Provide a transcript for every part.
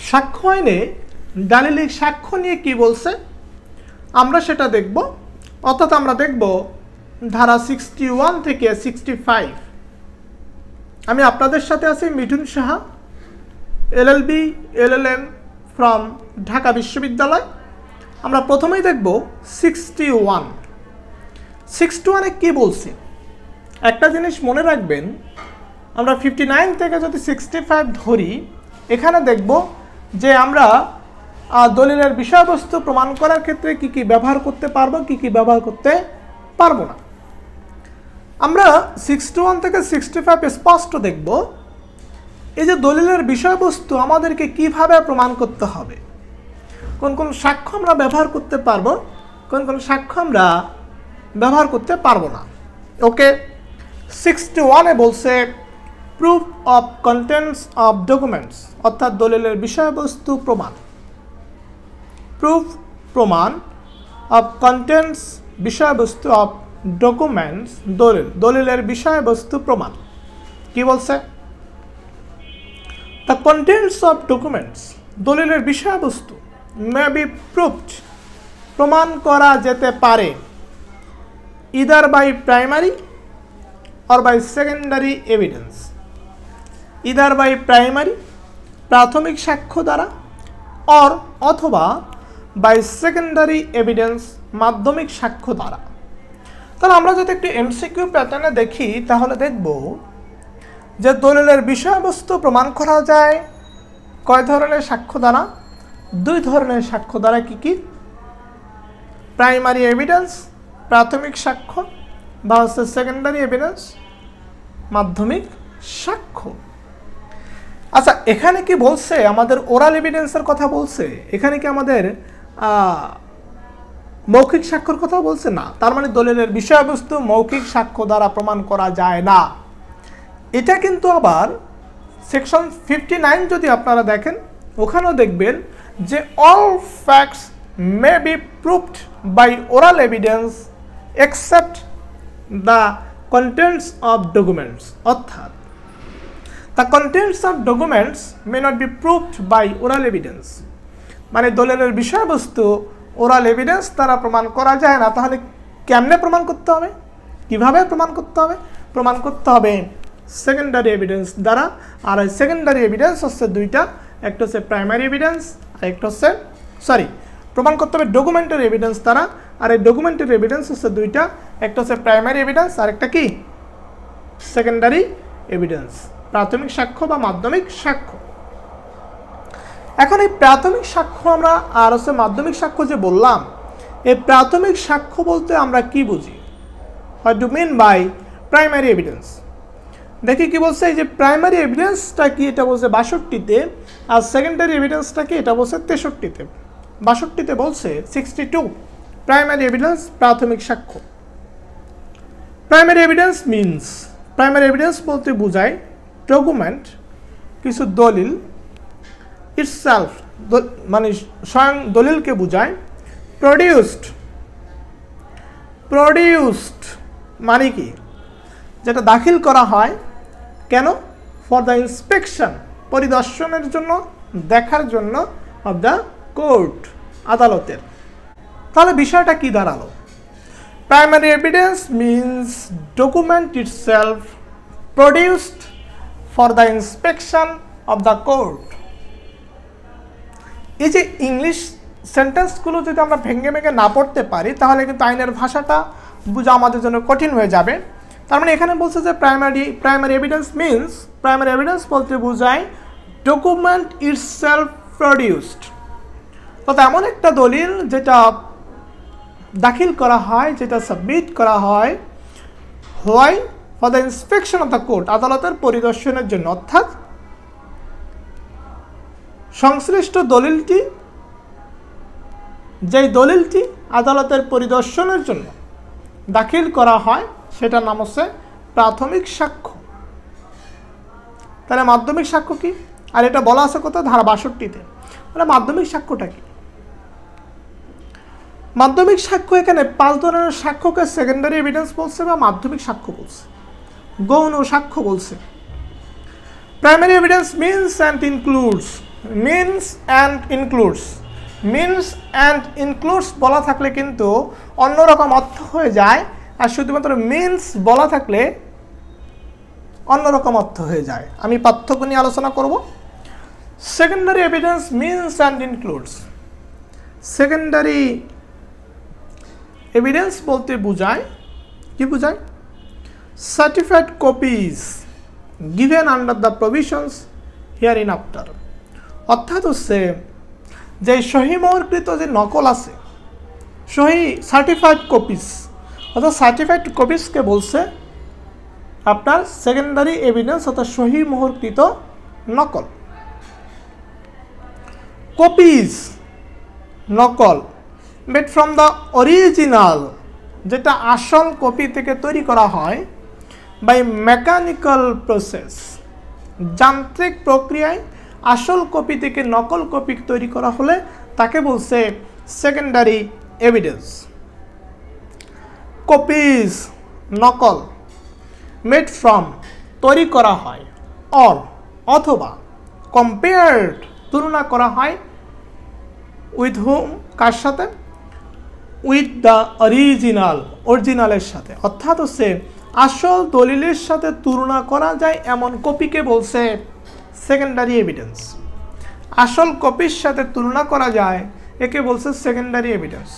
সাক্ষ্য আইনে দালিলিক সাক্ষ্য নিয়ে কি বলছে আমরা সেটা দেখব। অর্থাৎ আমরা দেখব ধারা 61 থেকে 65। আমি আপনাদের সাথে আছি Mithun Saha, LLB LLM from Dhaka বিশ্ববিদ্যালয়। আমরা প্রথমেই দেখব 61 কি বলছি। একটা জিনিস মনে রাখবেন, আমরা 59 থেকে যদি 65 ধরি, এখানে দেখব যে আমরা দলিলের বিষয়বস্তু প্রমাণ করার ক্ষেত্রে কি কি ব্যবহার করতে পারবো, কি কি ব্যবহার করতে পারবো না। আমরা 61 থেকে 65 স্পষ্ট দেখব এই যে দলিলের বিষয়বস্তু আমাদেরকে কিভাবে প্রমাণ করতে হবে, কোন কোন সাক্ষ্য আমরা ব্যবহার করতে পারবো, কোন কোন সাক্ষ্য আমরা ব্যবহার করতে পারবো না। ওকে, 61 বলছে proof of contents of documents, অর্থাৎ দলিলের বিষয়বস্তু প্রমাণ। প্রুফ প্রমাণ অফ কন্টেন্টস বিষয়বস্তু অফ ডকুমেন্টস, দলিলের বিষয়বস্তু প্রমাণ। কি বলছে? দ্য কন্টেন্টস অফ ডকুমেন্টস, দলিলের বিষয়বস্তু মে বি প্রুভড, প্রমাণ করা যেতে পারে, either by primary or by secondary evidence. Either by primary, প্রাথমিক সাক্ষ্য দ্বারা, অর অথবা বাই সেকেন্ডারি এভিডেন্স, মাধ্যমিক সাক্ষ্য দ্বারা। তাহলে আমরা যদি একটি এমসিকিউ প্যাটার্নে দেখি তাহলে দেখব যে দলিলের বিষয়বস্তু প্রমাণ করা যায় কয় ধরনের সাক্ষ্য দ্বারা? দুই ধরনের সাক্ষ্য দ্বারা। কি কি? প্রাইমারি এভিডেন্স, প্রাথমিক সাক্ষ্য, বা হচ্ছে সেকেন্ডারি এভিডেন্স, মাধ্যমিক সাক্ষ্য। আচ্ছা, এখানে কি বলছে? আমাদের ওরাল এভিডেন্সের কথা বলছে? এখানে কি আমাদের মৌখিক সাক্ষ্যর কথা বলছে? না। তার মানে দলিলের বিষয়বস্তু মৌখিক সাক্ষ্য দ্বারা প্রমাণ করা যায় না। এটা কিন্তু আবার সেকশন 59 যদি আপনারা দেখেন, ওখানেও দেখবেন যে all facts may be proved by oral evidence except the contents of documents, অর্থাৎ the contents of documents may not be proved by oral evidence. মানে দলিলের বিষয়বস্তু ওরাল এভিডেন্স দ্বারা প্রমাণ করা যায় না। তাহলে কেমনে প্রমাণ করতে হবে? কিভাবে প্রমাণ করতে হবে? প্রমাণ করতে হবে সেকেন্ডারি এভিডেন্স দ্বারা। আর এই সেকেন্ডারি এভিডেন্স হচ্ছে দুইটা, একটা হচ্ছে প্রাইমারি এভিডেন্স আর একটা হচ্ছে প্রমাণ করতে হবে ডকুমেন্টারি এভিডেন্স দ্বারা। আর এই ডকুমেন্টারি এভিডেন্স হচ্ছে দুইটা, একটা হচ্ছে প্রাইমারি এভিডেন্স আর একটা কি সেকেন্ডারি এভিডেন্স, প্রাথমিক সাক্ষ্য বা মাধ্যমিক সাক্ষ্য। এখন এই প্রাথমিক সাক্ষ্য আমরা আর হচ্ছে মাধ্যমিক সাক্ষ্য যে বললাম, এই প্রাথমিক সাক্ষ্য বলতে আমরা কি বুঝি? What do mean by primary evidence? দেখি কি বলছে। এই যে প্রাইমারি এভিডেন্সটা কি, এটা বলছে 62-তে, আর সেকেন্ডারি এভিডেন্সটা কি, এটা বলছে 63-তে। 62-তে বলছে 62 প্রাইমারি এভিডেন্স, প্রাথমিক সাক্ষ্য। Primary evidence means, primary evidence বলতে বোঝায় ডকুমেন্ট, কিছু দলিল, ইটসেলফ মানে স্বয়ং দলিলকে বোঝায়। প্রডিউসড মানে কি? যেটা দাখিল করা হয়। কেন? ফর দ্য ইন্সপেকশন, পরিদর্শনের জন্য, দেখার জন্য, অফ দ্য কোর্ট, আদালতের। তাহলে বিষয়টা কি দাঁড়ালো? Primary evidence means document itself produced for the inspection of the court. এই যে ইংলিশ সেন্টেন্সগুলো যদি আমরা ভেঙে ভেঙে না পড়তে পারি তাহলে কিন্তু আইনের ভাষাটা বোঝা আমাদের জন্য কঠিন হয়ে যাবে। তার মানে এখানে বলছে যে primary evidence means, primary evidence বলতে বোঝায় ডকুমেন্ট ইটসেলফ প্রডিউসড, অর্থাৎ এমন একটা দলিল যেটা দাখিল করা হয়, যেটা সাবমিট করা হয়, হয় for the inspection of the court, আদালতের পরিদর্শনের জন্য। অর্থাৎ সংশ্লিষ্ট দলিলটি, যেই দলিলটি আদালতের পরিদর্শনের জন্য দাখিল করা হয়, সেটার নাম হচ্ছে প্রাথমিক সাক্ষ্য। তাহলে মাধ্যমিক সাক্ষ্য কি? আর এটা বলা আছে কোথাও? ধারা 62-তে। মানে মাধ্যমিক সাক্ষ্যটা কি? মাধ্যমিক সাক্ষ্য এখানে 5 ধরনের সাক্ষ্যকে সেকেন্ডারি এভিডেন্স বলছে বা মাধ্যমিক সাক্ষ্য বলছে, গৌণ সাক্ষ্য বলছে। Primary evidence means and includes, means and includes. Means and includes বলা থাকলে কিন্তু অন্যরকম অর্থ হয়ে যায়, আর শুধুমাত্র মিনস বলা থাকলে অন্যরকম অর্থ হয়ে যায়। আমি পার্থক্য নিয়ে আলোচনা করব। Secondary evidence means and includes. Secondary evidence বলতে বোঝায়, কি বোঝায়? Certified copies given under the provisions here in after. অর্থাৎ হচ্ছে যে সহি মোহরকৃত যে নকল আছে, সহি সার্টিফাইড কপিস, অর্থাৎ সার্টিফাইড কপিসকে বলছে আপনার সেকেন্ডারি এভিডেন্স, অর্থাৎ সহি মোহরকৃত নকল। কপিস নকল, মেড ফ্রম দ্য অরিজিনাল, যেটা আসল কপি থেকে তৈরি করা হয়, বাই মেকানিক্যাল প্রসেস, যান্ত্রিক প্রক্রিয়ায় আসল কপি থেকে নকল কপি তৈরি করা হলে তাকে বলছে সেকেন্ডারি এভিডেন্স। কপিস নকল, মেড ফ্রম তৈরি করা হয়, অর অথবা, কম্পেয়ার্ড তুলনা করা হয়, উইথ হুম কার সাথে? উইথ দ্য অরিজিনাল, অরিজিনালের সাথে। অর্থাৎ হচ্ছে আসল দলিলের সাথে তুলনা করা যায় এমন কপিকে বলছে সেকেন্ডারি এভিডেন্স। আসল কপির সাথে তুলনা করা যায় একে বলছে সেকেন্ডারি এভিডেন্স।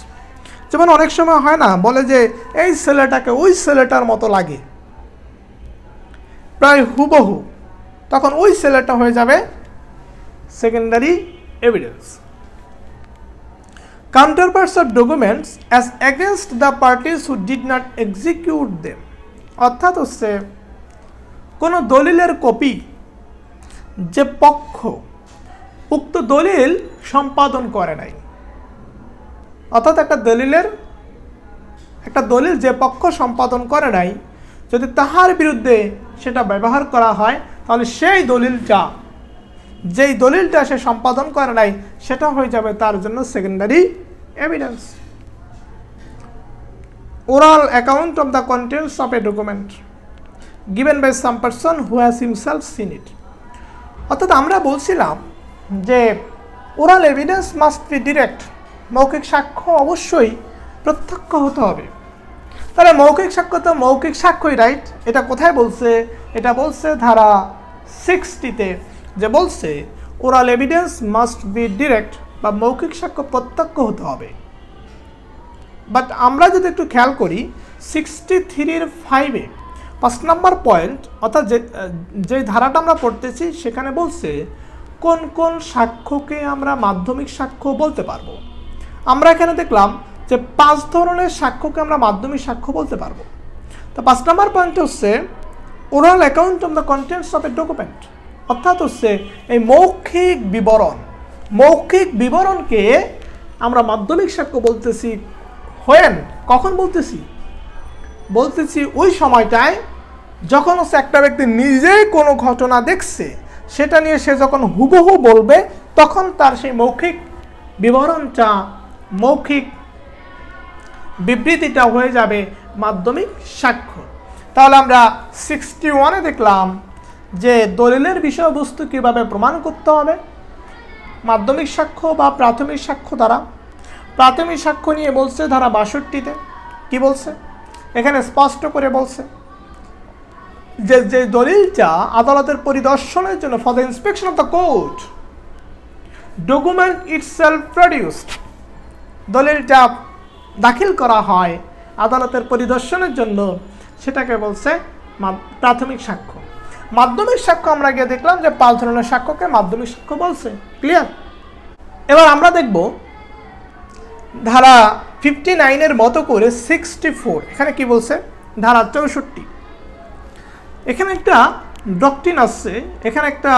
যেমন অনেক সময় হয় না, বলে যে এই ছেলেটাকে ওই ছেলেটার মতো লাগে, প্রায় হুবহু, তখন ওই ছেলেটা হয়ে যাবে secondary evidence. Counterparts of documents as against the parties who did not execute them। অর্থাৎ হচ্ছে কোনো দলিলের কপি যে পক্ষ উক্ত দলিল সম্পাদন করে নাই, অর্থাৎ একটা দলিল যে পক্ষ সম্পাদন করে নাই, যদি তাহার বিরুদ্ধে সেটা ব্যবহার করা হয়, তাহলে সেই দলিলটা, যেই দলিলটা সে সম্পাদন করে নাই, সেটা হয়ে যাবে তার জন্য secondary evidence. Oral account of the contents of a document given by some person who has himself seen it. অর্থাৎ আমরা বলছিলাম যে oral evidence must be direct, মৌখিক সাক্ষ্য অবশ্যই প্রত্যক্ষ হতে হবে। তাহলে মৌখিক সাক্ষ্য তো মৌখিক সাক্ষ্যই, রাইট? এটা কোথায় বলছে? এটা বলছে ধারা 60-তে, যে বলছে oral evidence must be direct, বা মৌখিক সাক্ষ্য প্রত্যক্ষ হতে হবে। বাট আমরা যদি একটু খেয়াল করি 63-এর 5-এ 5 নম্বর পয়েন্ট, অর্থাৎ যে ধারাটা আমরা পড়তেছি সেখানে বলছে কোন কোন সাক্ষ্যকে আমরা মাধ্যমিক সাক্ষ্য বলতে পারবো। আমরা এখানে দেখলাম যে 5 ধরনের সাক্ষ্যকে আমরা মাধ্যমিক সাক্ষ্য বলতে পারবো। তো 5 নম্বর পয়েন্ট হচ্ছে oral account of the contents of a document. অর্থাৎ হচ্ছে এই মৌখিক বিবরণকে আমরা মাধ্যমিক সাক্ষ্য বলতেছি। কখন বলতেছি ওই সময়টায় যখন হচ্ছে একটা ব্যক্তি নিজেই কোনো ঘটনা দেখছে, সেটা নিয়ে সে যখন হুবহু বলবে, তখন তার সেই মৌখিক বিবরণটা, মৌখিক বিবৃতিটা হয়ে যাবে মাধ্যমিক সাক্ষ্য। তাহলে আমরা 61-এ দেখলাম যে দলিলের বিষয়বস্তু কিভাবে প্রমাণ করতে হবে, মাধ্যমিক সাক্ষ্য বা প্রাথমিক সাক্ষ্য দ্বারা। প্রাথমিক সাক্ষ্য নিয়ে বলছে ধারা 62-তে, কি বলছে? এখানে স্পষ্ট করে বলছে যে দলিলটা আদালতের পরিদর্শনের জন্য, for the inspection of the court, document itself produced, দলিলটা দাখিল করা হয় আদালতের পরিদর্শনের জন্য, সেটাকে বলছে প্রাথমিক সাক্ষ্য। মাধ্যমিক সাক্ষ্য আমরা গিয়ে দেখলাম যে 5 ধরনের সাক্ষ্যকে মাধ্যমিক সাক্ষ্য বলছে। ক্লিয়ার? এবার আমরা দেখব ধারা 59-এর মতো করে 64, এখানে কি বলছে? ধারা 64, এখানে একটা ডক্ট্রিন আসছে, এখানে একটা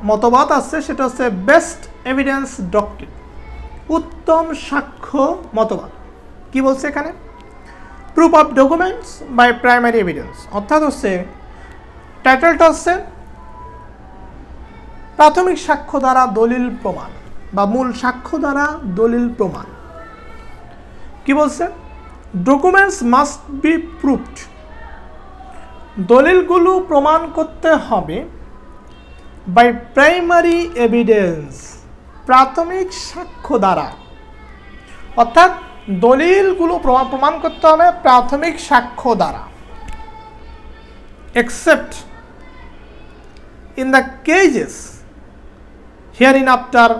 মতবাদ আসছে, সেটা হচ্ছে বেস্ট এভিডেন্স ডক্ট্রিন, উত্তম সাক্ষ্য মতবাদ। কি বলছে এখানে? Proof of documents by primary evidence. অর্থাৎ হচ্ছে টাইটেলটা হচ্ছে প্রাথমিক সাক্ষ্য দ্বারা দলিল প্রমাণ, বা মূল সাক্ষ্য দ্বারা দলিল প্রমাণ। কি বলছে? ডকুমেন্টস মাস্ট বি প্রুভড, দলিলগুলো প্রমাণ করতে হবে বাই প্রাইমারি এভিডেন্স, প্রাথমিক সাক্ষ্য দ্বারা। অর্থাৎ দলিলগুলো প্রমাণ করতে হবে প্রাথমিক সাক্ষ্য দ্বারা। Except in the cases hereinafter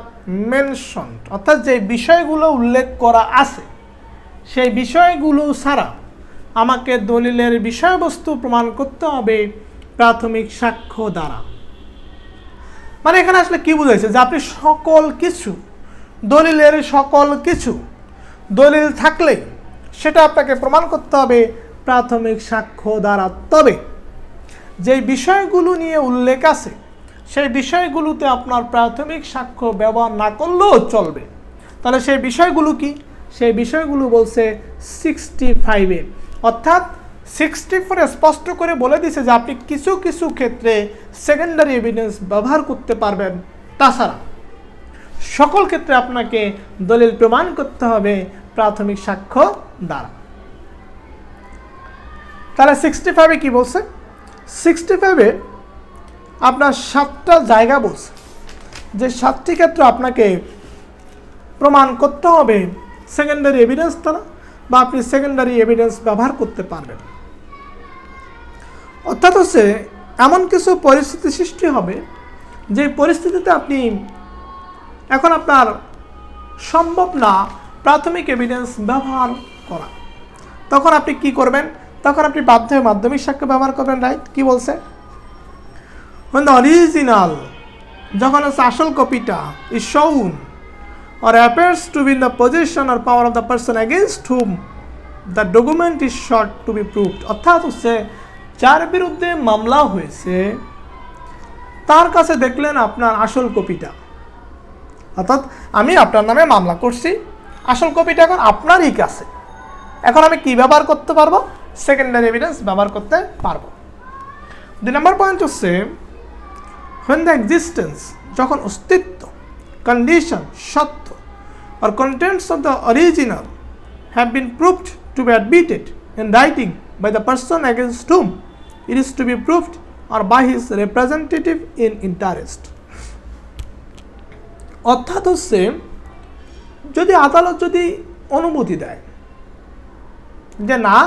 mentioned, অর্থাৎ যে বিষয়গুলো উল্লেখ করা আছে সেই বিষয়গুলো ছাড়া আমাকে দলিলের বিষয়বস্তু প্রমাণ করতে হবে প্রাথমিক সাক্ষ্য দ্বারা। মানে এখানে আসলে কি বুঝাইছে যে আপনি সকল কিছু দলিলের সকল কিছু দলিল থাকলে সেটা আপনাকে প্রমাণ করতে হবে প্রাথমিক সাক্ষ্য দ্বারা। তবে যে বিষয়গুলো নিয়ে উল্লেখ আছে সেই বিষয়গুলোতে আপনার প্রাথমিক সাক্ষ্য ব্যবহার না করলেও চলবে। তাহলে সেই বিষয়গুলো কি? সেই বিষয়গুলো বলছে 65-এ, অর্থাৎ 64 স্পষ্ট করে বলে দিছে যে আপনি কিছু কিছু ক্ষেত্রে সেকেন্ডারি এভিডেন্স ব্যবহার করতে পারবেন, তাছাড়া সকল ক্ষেত্রে আপনাকে দলিল প্রমাণ করতে হবে প্রাথমিক সাক্ষ্য দ্বারা। তাহলে 65-এ কি বলছে? 65-এ আপনার 7টা জায়গা বলছে যে 7টি ক্ষেত্রে আপনাকে প্রমাণ করতে হবে সেকেন্ডারি এভিডেন্স দ্বারা, বা আপনি সেকেন্ডারি এভিডেন্স ব্যবহার করতে পারবেন। অর্থাৎ হচ্ছে এমন কিছু পরিস্থিতি সৃষ্টি হবে যে পরিস্থিতিতে আপনি এখন আপনার সম্ভব না প্রাথমিক এভিডেন্স ব্যবহার করা, তখন আপনি কি করবেন? তখন আপনি বাধ্য হয়ে মাধ্যমিক সাক্ষ্য ব্যবহার করবেন, রাইট? কি বলছে? when the original, যখন আসল কপিটা is shown or appears to be in the possession or power of the person against whom the document is sought to be proved, অর্থাৎ হচ্ছে যার বিরুদ্ধে মামলা হয়েছে তার কাছে দেখলেন আপনার আসল কপিটা, অর্থাৎ আমি আপনার নামে মামলা করছি, আসল কপিটা এখন আপনারই কাছে, এখন আমি কি ব্যবহার করতে পারবো? সেকেন্ডারি এভিডেন্স ব্যবহার করতে পারবো। 2 নম্বর পয়েন্ট হচ্ছে when the existence, যখন অস্তিত্ব, condition, সত্য or contents of the original have been proved to be admitted in writing by the person against whom it is to be proved or by his representative in interest, অর্থাৎ হচ্ছে যদি আদালত যদি অনুমতি দেয় যে না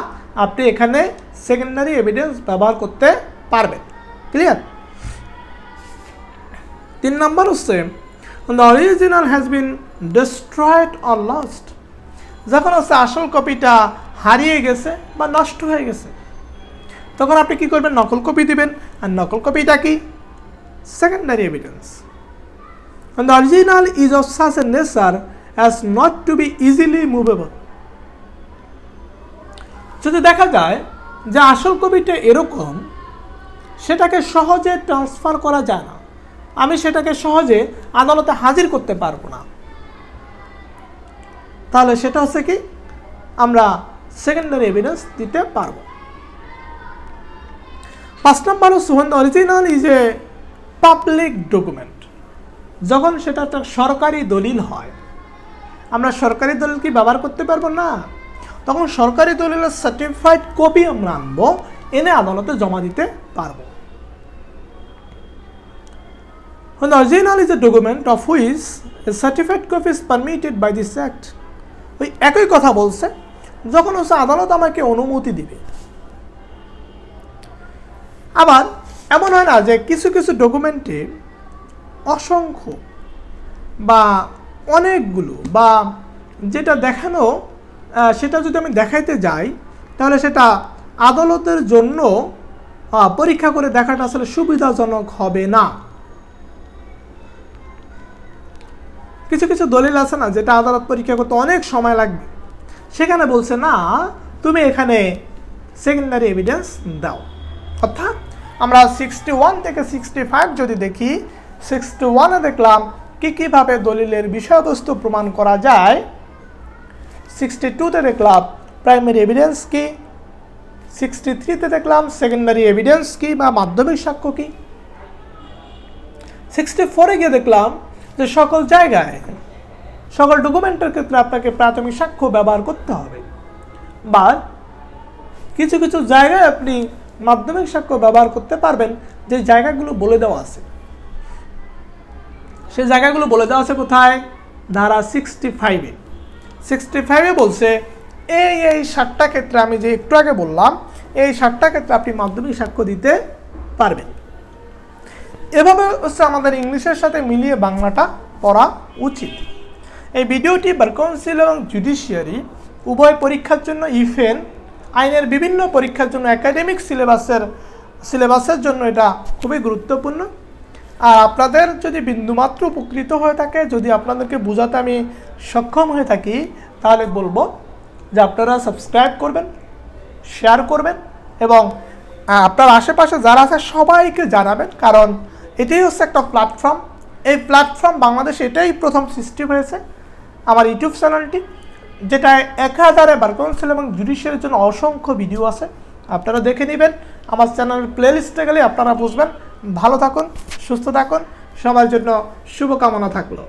আপনি এখানে সেকেন্ডারি এভিডেন্স ব্যবহার করতে পারবেন, ক্লিয়ার? 3 নম্বর হচ্ছে when the original has been destroyed or lost, যখন হচ্ছে আসল কপিটা হারিয়ে গেছে বা নষ্ট হয়ে গেছে তখন আপনি কি করবেন? নকল কপি দিবেন, আর নকল কপিটা কি? Secondary evidence. when the original is of such a nature as not to be easily movable, যদি দেখা যায় যে আসল কপিটা এরকম সেটাকে সহজে ট্রান্সফার করা যায় না, আমি সেটাকে সহজে আদালতে হাজির করতে পারবো না, তাহলে সেটা হচ্ছে কি আমরা সেকেন্ডারি এভিডেন্স দিতে পারবো। 5 নম্বর হচ্ছে when the original is a public document, যখন সেটা একটা সরকারি দলিল হয়, আমরা সরকারি দলিল কি ব্যবহার করতে পারবো না, তখন সরকারি দলিলের সার্টিফাইড কপি আমরা আনবো, এনে আদালতে জমা দিতে পারবো। when the original is a document of which a certified copy is permitted by this act, ওই একই কথা বলছে যখন হচ্ছে আদালত আমাকে অনুমতি দিবে। আবার এমন হয় না যে কিছু কিছু ডকুমেন্টে অসংখ্য বা অনেকগুলো বা যেটা দেখানো সেটা যদি আমি দেখাইতে যাই তাহলে সেটা আদালতের জন্য পরীক্ষা করে দেখাটা আসলে সুবিধাজনক হবে না। কিছু কিছু দলিল আছে না যেটা আদালত পরীক্ষা করতে অনেক সময় লাগবে, সেখানে বলছে না তুমি এখানে সেকেন্ডারি এভিডেন্স দাও। অর্থাৎ আমরা 61 থেকে 65 যদি দেখি, 61-এ দেখলাম কীভাবে দলিলের বিষয়বস্তু প্রমাণ করা যায়, 62-তে দেখলাম প্রাইমারি এভিডেন্স কি, 63-তে দেখলাম সেকেন্ডারি এভিডেন্স কি বা মাধ্যমিক সাক্ষ্য কি, 64-এ গিয়ে দেখলাম যে সকল জায়গায় সকল ডকুমেন্টের ক্ষেত্রে আপনাকে প্রাথমিক সাক্ষ্য ব্যবহার করতে হবে, বা কিছু কিছু জায়গায় আপনি মাধ্যমিক সাক্ষ্য ব্যবহার করতে পারবেন যে জায়গাগুলো বলে দেওয়া আছে। সেই জায়গাগুলো বলে দেওয়া আছে কোথায়? ধারা 65-এ। 65-এ বলছে এই 7টা ক্ষেত্রে আমি যে একটু আগে বললাম, এই 7টা ক্ষেত্রে আপনি মাধ্যমিক সাক্ষ্য দিতে পারবেন। এভাবে হচ্ছে আমাদের ইংলিশের সাথে মিলিয়ে বাংলাটা পড়া উচিত। এই ভিডিওটি বার কাউন্সিল এবং জুডিশিয়ারি উভয় পরীক্ষার জন্য, ইফেন আইনের বিভিন্ন পরীক্ষার জন্য, একাডেমিক সিলেবাসের জন্য এটা খুবই গুরুত্বপূর্ণ। আর আপনাদের যদি বিন্দুমাত্র উপকৃত হয়ে থাকে, যদি আপনাদেরকে বোঝাতে আমি সক্ষম হয়ে থাকি, তাহলে বলবো যে আপনারা সাবস্ক্রাইব করবেন, শেয়ার করবেন এবং আপনার আশেপাশে যারা আছে সবাইকে জানাবেন। কারণ এটাই হচ্ছে একটা প্ল্যাটফর্ম। এই প্ল্যাটফর্ম বাংলাদেশে এটাই প্রথম সৃষ্টি হয়েছে, আমার ইউটিউব চ্যানেলটি, যেটা 1000-এ বার কাউন্সিল এবং জুডিশিয়ারির জন্য অসংখ্য ভিডিও আছে, আপনারা দেখে নেবেন। আমার চ্যানেলের প্লেলিস্টে গেলে আপনারা বুঝবেন। ভালো থাকুন, সুস্থ থাকুন, সবার জন্য শুভকামনা থাকলো।